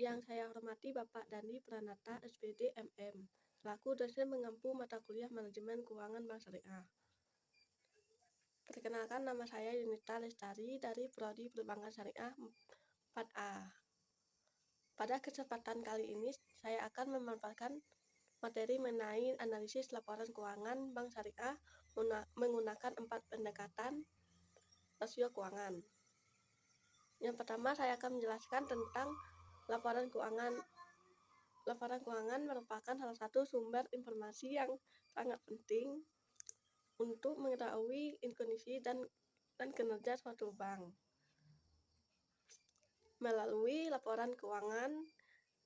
Yang saya hormati Bapak Dandi Pranata, SPD MM, selaku dosen mengampu mata kuliah Manajemen Keuangan Bank Syariah. Perkenalkan, nama saya Yunita Lestari dari Prodi Perbankan Syariah 4A. Pada kesempatan kali ini, saya akan memanfaatkan materi mengenai analisis laporan keuangan Bank Syariah menggunakan 4 pendekatan rasio keuangan. Yang pertama, saya akan menjelaskan tentang laporan keuangan. Laporan keuangan merupakan salah satu sumber informasi yang sangat penting untuk mengetahui kondisi dan kinerja suatu bank. Melalui laporan keuangan,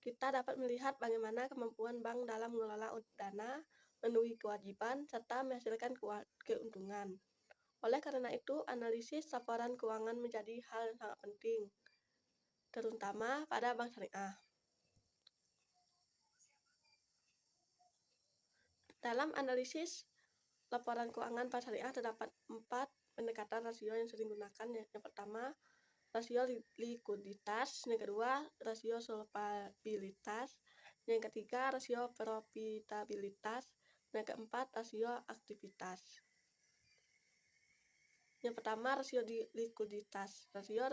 kita dapat melihat bagaimana kemampuan bank dalam mengelola dana, memenuhi kewajiban, serta menghasilkan keuntungan. Oleh karena itu, analisis laporan keuangan menjadi hal yang sangat penting, terutama pada bank syariah. Dalam analisis laporan keuangan bank syariah terdapat 4 pendekatan rasio yang sering digunakan. Yang pertama, rasio likuiditas. Yang kedua, rasio solvabilitas. Yang ketiga, rasio profitabilitas. Yang keempat, rasio aktivitas. Yang pertama, rasio likuiditas. Rasio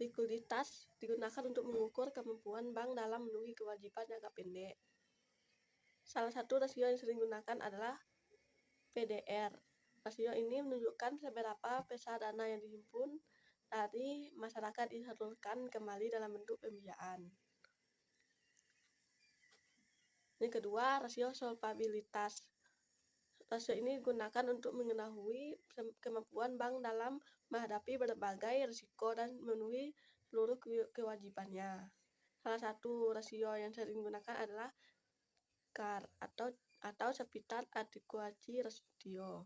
likuiditas digunakan untuk mengukur kemampuan bank dalam memenuhi kewajiban jangka pendek. Salah satu rasio yang sering digunakan adalah PDR. Rasio ini menunjukkan seberapa besar dana yang dihimpun dari masyarakat disalurkan kembali dalam bentuk pembiayaan. Yang kedua, rasio solvabilitas. Rasio ini digunakan untuk mengetahui kemampuan bank dalam menghadapi berbagai risiko dan memenuhi seluruh kewajibannya. Salah satu rasio yang sering digunakan adalah CAR atau Capital Adequacy Ratio.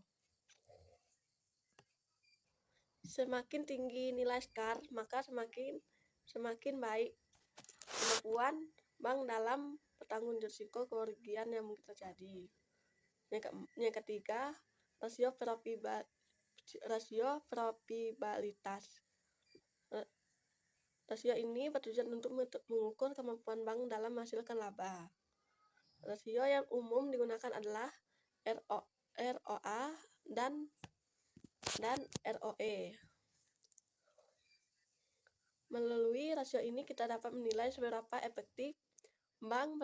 Semakin tinggi nilai CAR, maka semakin baik kemampuan bank dalam bertanggung risiko kerugian yang mungkin terjadi. Yang ketiga, rasio profitabilitas. Rasio ini bertujuan untuk mengukur kemampuan bank dalam menghasilkan laba. Rasio yang umum digunakan adalah ROA dan ROE. Melalui rasio ini kita dapat menilai seberapa efektif bank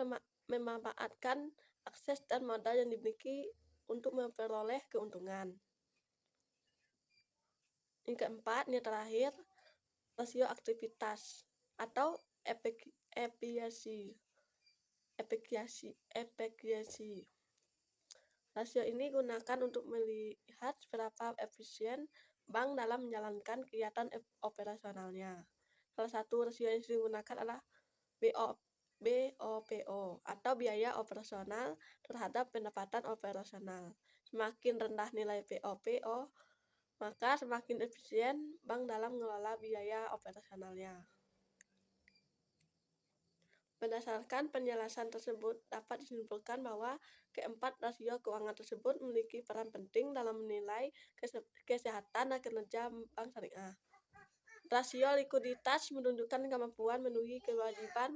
memanfaatkan akses dan modal yang dimiliki untuk memperoleh keuntungan. Yang keempat, yang terakhir, rasio aktivitas atau efisiensi. Rasio ini digunakan untuk melihat seberapa efisien bank dalam menjalankan kegiatan operasionalnya. Salah satu rasio yang digunakan adalah BOPO atau biaya operasional terhadap pendapatan operasional. Semakin rendah nilai BOPO, maka semakin efisien bank dalam mengelola biaya operasionalnya. Berdasarkan penjelasan tersebut, dapat disimpulkan bahwa keempat rasio keuangan tersebut memiliki peran penting dalam menilai kesehatan dan kinerja bank syariah. Rasio likuiditas menunjukkan kemampuan memenuhi kewajiban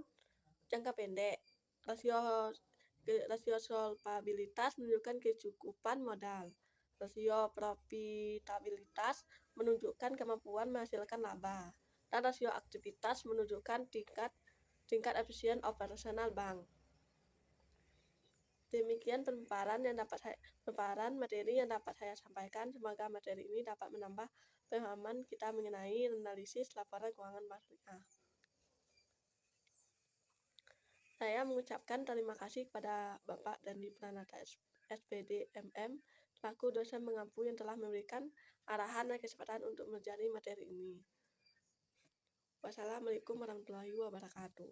jangka pendek. Rasio solvabilitas menunjukkan kecukupan modal. Rasio profitabilitas menunjukkan kemampuan menghasilkan laba. Dan rasio aktivitas menunjukkan tingkat efisien operasional bank. Demikian pemaparan materi yang dapat saya sampaikan. Semoga materi ini dapat menambah pemahaman kita mengenai analisis laporan keuangan bank syariah. Saya mengucapkan terima kasih kepada Bapak Dandi Pranata SPD MM selaku dosen mengampu yang telah memberikan arahan dan kesempatan untuk menjadi materi ini. Wassalamualaikum warahmatullahi wabarakatuh.